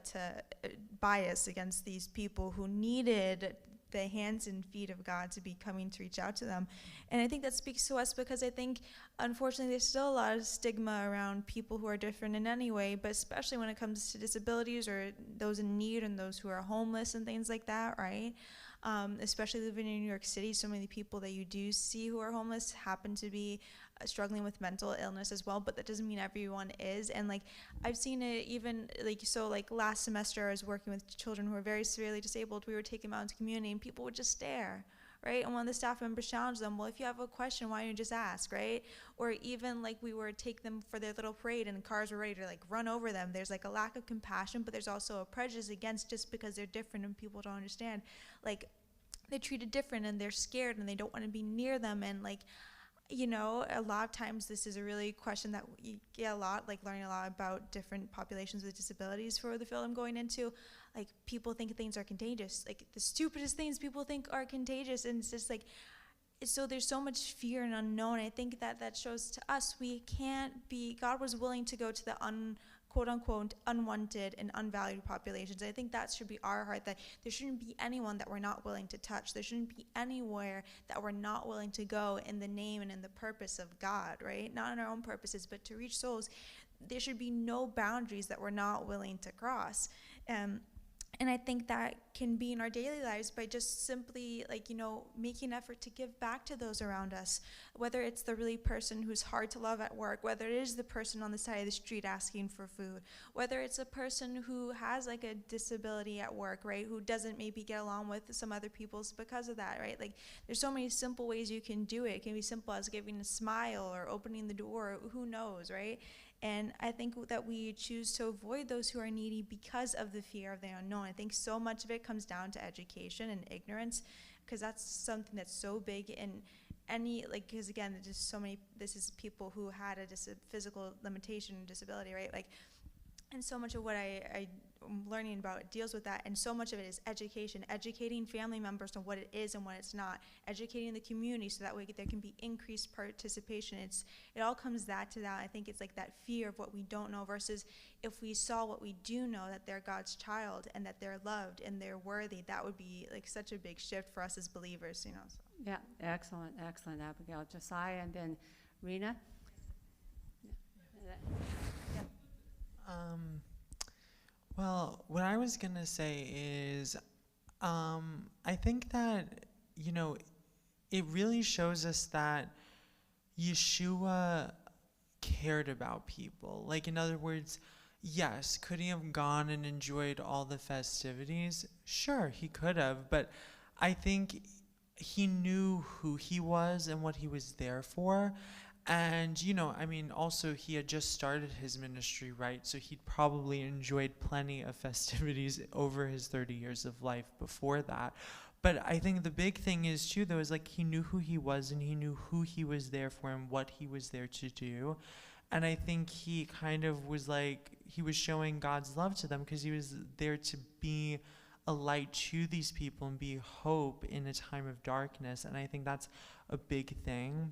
bias against these people who needed the hands and feet of God to be coming to reach out to them. And I think that speaks to us because I think unfortunately there's still a lot of stigma around people who are different in any way, but especially when it comes to disabilities or those in need and those who are homeless and things like that, right? Especially living in New York City, so many people that you do see who are homeless happen to be struggling with mental illness as well, but that doesn't mean everyone is. And like I've seen it even like, so like last semester I was working with children who were very severely disabled. We were taking them out into community and people would just stare, right? And one of the staff members challenged them, well, if you have a question, why don't you just ask, right? Or even like we were take them for their little parade and cars were ready to like run over them. There's like a lack of compassion, but there's also a prejudice against just because they're different and people don't understand. Like they're treated different and they're scared and they don't want to be near them. And like, you know, a lot of times this is a really question that you get a lot, like learning a lot about different populations with disabilities for the field I'm going into. Like people think things are contagious. Like the stupidest things people think are contagious. And it's just like, so there's so much fear and unknown. I think that shows to us we can't be, God was willing to go to the quote unquote unwanted and unvalued populations. I think that should be our heart, that there shouldn't be anyone that we're not willing to touch. There shouldn't be anywhere that we're not willing to go in the name and in the purpose of God, right? Not in our own purposes, but to reach souls. There should be no boundaries that we're not willing to cross. And I think that can be in our daily lives by just simply, like, you know, making effort to give back to those around us, whether it's the really person who's hard to love at work, whether it is the person on the side of the street asking for food, whether it's a person who has like a disability at work, right, who doesn't maybe get along with some other people's because of that, right? Like there's so many simple ways you can do it. It can be simple as giving a smile or opening the door, who knows, right? And I think that we choose to avoid those who are needy because of the fear of the unknown. I think so much of it comes down to education and ignorance, because that's something that's so big in any, like, because again, there's just so many, this is people who had a physical limitation and disability, right? Like, and so much of what I'm learning about deals with that, and so much of it is education, educating family members on what it is and what it's not, educating the community so that way there can be increased participation. It all comes back to that. I think it's like that fear of what we don't know versus if we saw what we do know, that they're God's child and that they're loved and they're worthy. That would be like such a big shift for us as believers, you know. So. Yeah, excellent, Abigail. Josiah, and then Rena. Well, what I was going to say is I think that, you know, it really shows us that Yeshua cared about people. Like, in other words, yes, could he have gone and enjoyed all the festivities? Sure, he could have, but I think he knew who he was and what he was there for. And, you know, I mean, also he had just started his ministry, right? So he'd probably enjoyed plenty of festivities over his 30 years of life before that. But I think the big thing is, too, though, is like he knew who he was and he knew who he was there for and what he was there to do. And I think he kind of was like, he was showing God's love to them because he was there to be a light to these people and be hope in a time of darkness. And I think that's a big thing.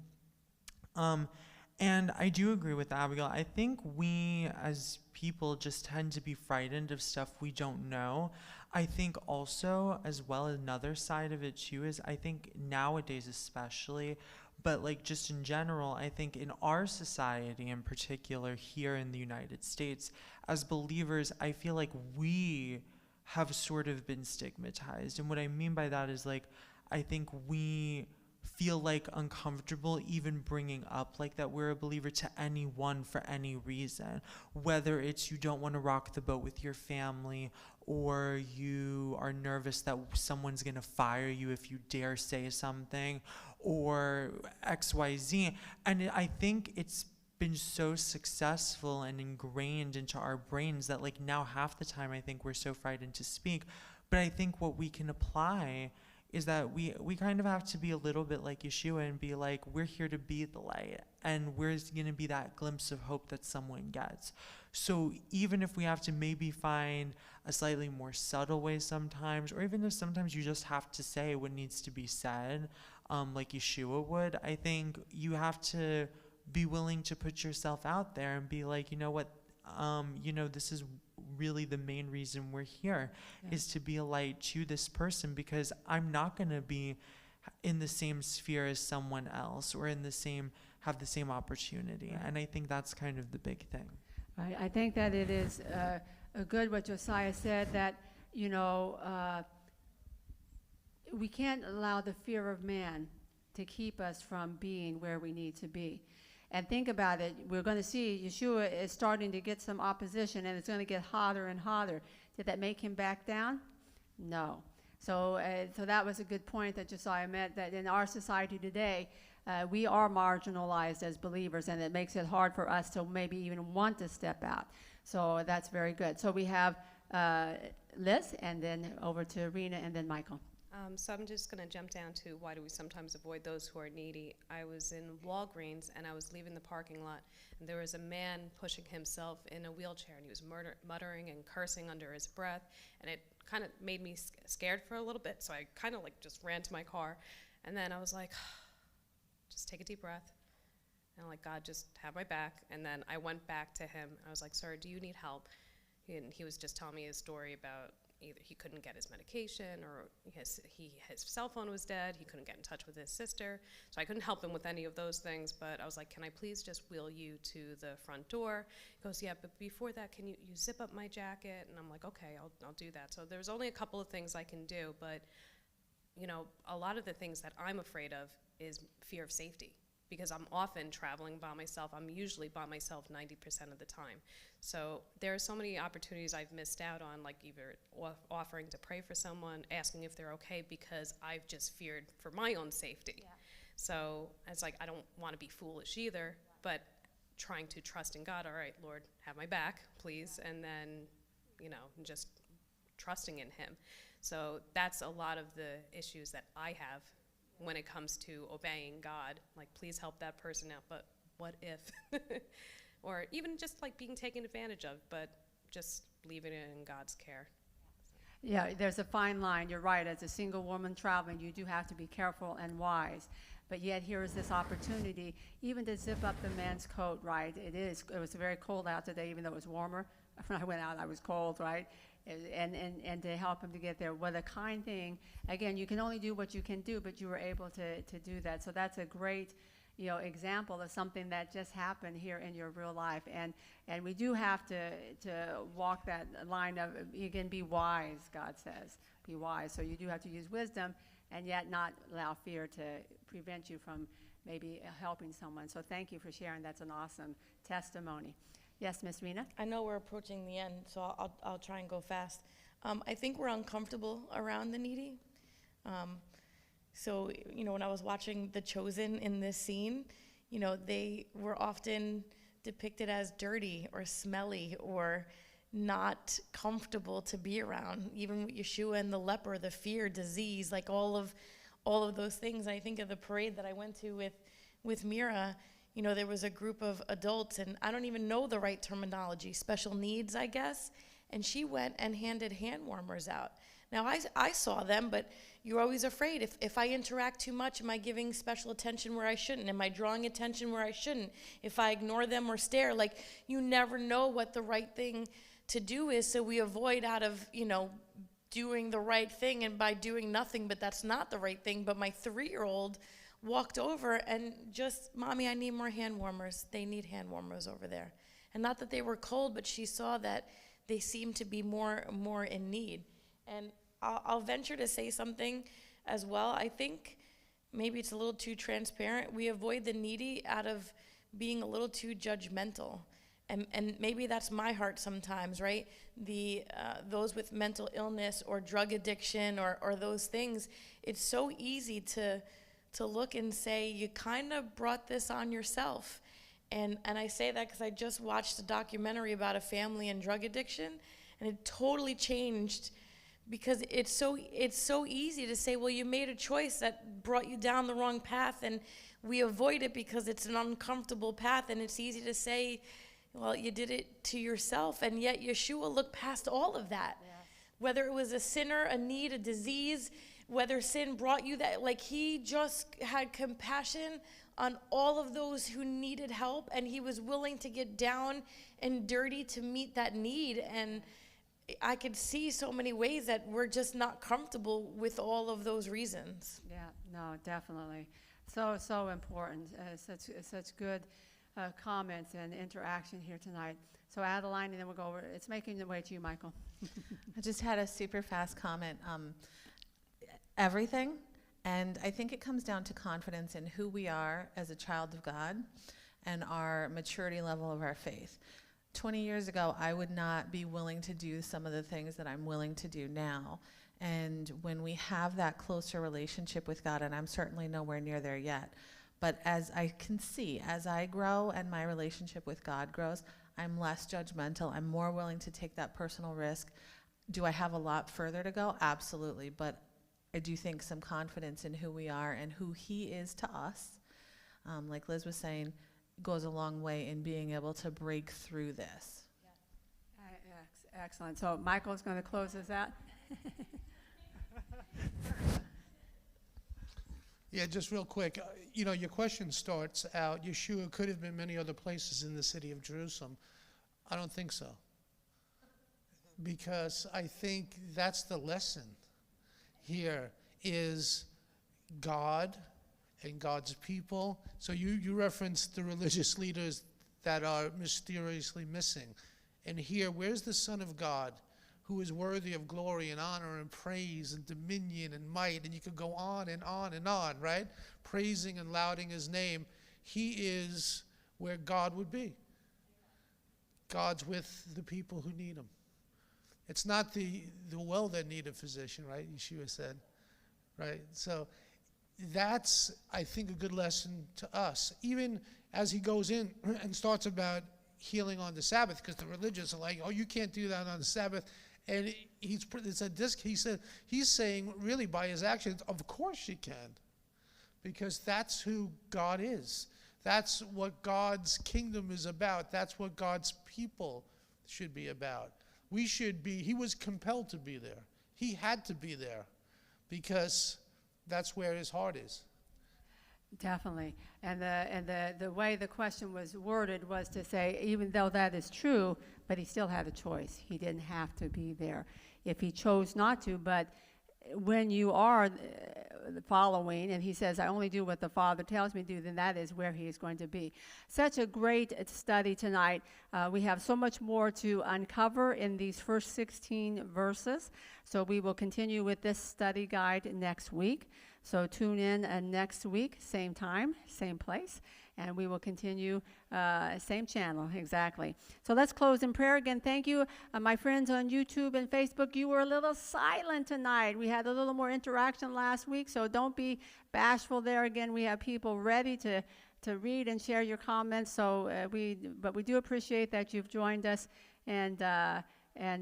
And I do agree with Abigail. I think we as people just tend to be frightened of stuff we don't know. I think also, as well, another side of it too is I think nowadays especially, but like just in general, I think in our society in particular here in the United States, as believers, I feel like we have sort of been stigmatized. And what I mean by that is like, I think we feel like uncomfortable even bringing up like that we're a believer to anyone for any reason, whether it's you don't want to rock the boat with your family or you are nervous that someone's going to fire you if you dare say something or XYZ. And I think it's been so successful and ingrained into our brains that like now half the time I think we're so frightened to speak. But I think what we can apply is that we kind of have to be a little bit like Yeshua and be like, we're here to be the light, and we're going to be that glimpse of hope that someone gets. So even if we have to maybe find a slightly more subtle way sometimes, or even if sometimes you just have to say what needs to be said, like Yeshua would, I think you have to be willing to put yourself out there and be like, you know what, this is really the main reason we're here, is to be a light to this person, because I'm not going to be in the same sphere as someone else, or have the same opportunity. Right. And I think that's kind of the big thing. Right. I think that it is good what Josiah said, that, we can't allow the fear of man to keep us from being where we need to be. And think about it, we're going to see Yeshua is starting to get some opposition, and it's going to get hotter and hotter. Did that make him back down? No. So that was a good point that Josiah meant, that in our society today, we are marginalized as believers, and it makes it hard for us to maybe even want to step out. So that's very good. So we have Liz, and then over to Rena, and then Michael. So I'm just going to jump down to why do we sometimes avoid those who are needy. I was in Walgreens, and I was leaving the parking lot, and there was a man pushing himself in a wheelchair, and he was muttering and cursing under his breath, and it kind of made me scared for a little bit, so I kind of just ran to my car, and then I was like, just take a deep breath, and I'm like, God, just have my back. And then I went back to him. I was like, sir, do you need help? And he was just telling me his story about either he couldn't get his medication, or his cell phone was dead, he couldn't get in touch with his sister. So I couldn't help him with any of those things, but I was like, can I please just wheel you to the front door? He goes, yeah, but before that, can you zip up my jacket? And I'm like, okay, I'll do that. So there's only a couple of things I can do, but a lot of the things that I'm afraid of is fear of safety, because I'm often traveling by myself. I'm usually by myself 90% of the time. So there are so many opportunities I've missed out on, like either offering to pray for someone, asking if they're okay, because I've just feared for my own safety. Yeah. So it's like, I don't want to be foolish either, but trying to trust in God. All right, Lord, have my back, please. And then, just trusting in him. So that's a lot of the issues that I have when it comes to obeying God. Like, please help that person out, but what if? Or even just being taken advantage of, but just leaving it in God's care. Yeah, there's a fine line. You're right. As a single woman traveling, you do have to be careful and wise. But yet here is this opportunity, even to zip up the man's coat, right? It was very cold out today, even though it was warmer. When I went out, I was cold, right? And to help him to get there. What a kind thing. Again, you can only do what you can do, but you were able to do that. So that's a great example of something that just happened here in your real life. And we do have to walk that line of, you can be wise, God says. Be wise. So you do have to use wisdom, and yet not allow fear to prevent you from maybe helping someone. So thank you for sharing. That's an awesome testimony. Yes, Ms. Rena? I know we're approaching the end, so I'll try and go fast. I think we're uncomfortable around the needy. So, when I was watching The Chosen in this scene, they were often depicted as dirty or smelly or not comfortable to be around. Even with Yeshua and the leper, the fear, disease, like all of those things. I think of the parade that I went to with Mira. There was a group of adults, and I don't even know the right terminology, special needs, I guess, and she went and handed hand warmers out. Now, I saw them, but you're always afraid. If I interact too much, am I giving special attention where I shouldn't? Am I drawing attention where I shouldn't? If I ignore them or stare, you never know what the right thing to do is, so we avoid out of, doing the right thing and by doing nothing, but that's not the right thing. But my 3-year-old walked over and just, Mommy, I need more hand warmers. They need hand warmers over there. And not that they were cold, but she saw that they seemed to be more in need. And I'll venture to say something as well. I think maybe it's a little too transparent. We avoid the needy out of being a little too judgmental. And maybe that's my heart sometimes, right? Those with mental illness or drug addiction or those things, it's so easy to look and say, you kind of brought this on yourself. And I say that because I just watched a documentary about a family in drug addiction, and it totally changed because it's so easy to say, well, you made a choice that brought you down the wrong path, and we avoid it because it's an uncomfortable path, and it's easy to say, well, you did it to yourself, and yet Yeshua looked past all of that. Yes. Whether it was a sinner, a need, a disease, whether sin brought you that, like, he just had compassion on all of those who needed help, and he was willing to get down and dirty to meet that need. And I could see so many ways that we're just not comfortable with all of those reasons. Yeah, no, definitely. So important. Such good comments and interaction here tonight. So Adeline, and then we'll go over. It's making the way to you, Michael. I just had a super fast comment. Everything, and I think it comes down to confidence in who we are as a child of God and our maturity level of our faith. 20 years ago, I would not be willing to do some of the things that I'm willing to do now. And when we have that closer relationship with God, and I'm certainly nowhere near there yet, but as I can see, as I grow and my relationship with God grows, I'm less judgmental. I'm more willing to take that personal risk. Do I have a lot further to go? Absolutely. But I do think some confidence in who we are and who he is to us, like Liz was saying, goes a long way in being able to break through this. Yeah. Excellent. So Michael's going to close us out. Yeah, just real quick. Your question starts out, Yeshua could have been many other places in the city of Jerusalem. I don't think so. Because I think that's the lesson here is God and God's people. So you referenced the religious leaders that are mysteriously missing. And here, where's the Son of God who is worthy of glory and honor and praise and dominion and might? And you could go on and on and on, right? Praising and lauding his name. He is where God would be. God's with the people who need him. It's not the well that need a physician, right? Yeshua said, right? So that's, I think, a good lesson to us. Even as he goes in and starts about healing on the Sabbath, because the religious are like, oh, you can't do that on the Sabbath. And he's saying, really, by his actions, of course you can. Because that's who God is. That's what God's kingdom is about. That's what God's people should be about. He was compelled to be there. He had to be there because that's where his heart is. Definitely. And the way the question was worded was to say, even though that is true, but he still had a choice. He didn't have to be there if he chose not to. But when you are following, and he says, I only do what the Father tells me to do, then that is where he is going to be. Such a great study tonight. We have so much more to uncover in these first 16 verses. So we will continue with this study guide next week. So tune in next week, same time, same place, and we will continue, same channel, exactly. So let's close in prayer again. Thank you, my friends on YouTube and Facebook. You were a little silent tonight. We had a little more interaction last week, so don't be bashful there. Again, we have people ready to read and share your comments. So but we do appreciate that you've joined us, and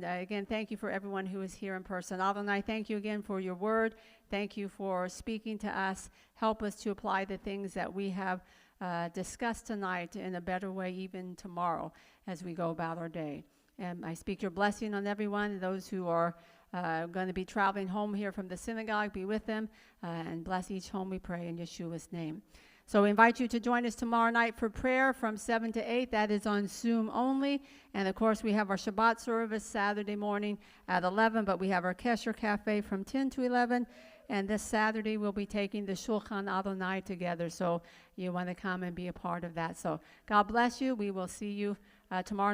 again, thank you for everyone who is here in person. Adonai, thank you again for your word. Thank you for speaking to us. Help us to apply the things that we have discussed tonight in a better way even tomorrow as we go about our day. And I speak your blessing on everyone, those who are going to be traveling home here from the synagogue. Be with them and bless each home, we pray, in Yeshua's name. So we invite you to join us tomorrow night for prayer from 7 to 8. That is on Zoom only. And, of course, we have our Shabbat service Saturday morning at 11, but we have our Kesher Cafe from 10 to 11. And this Saturday, we'll be taking the Shulchan Adonai together. So you want to come and be a part of that. So God bless you. We will see you tomorrow night.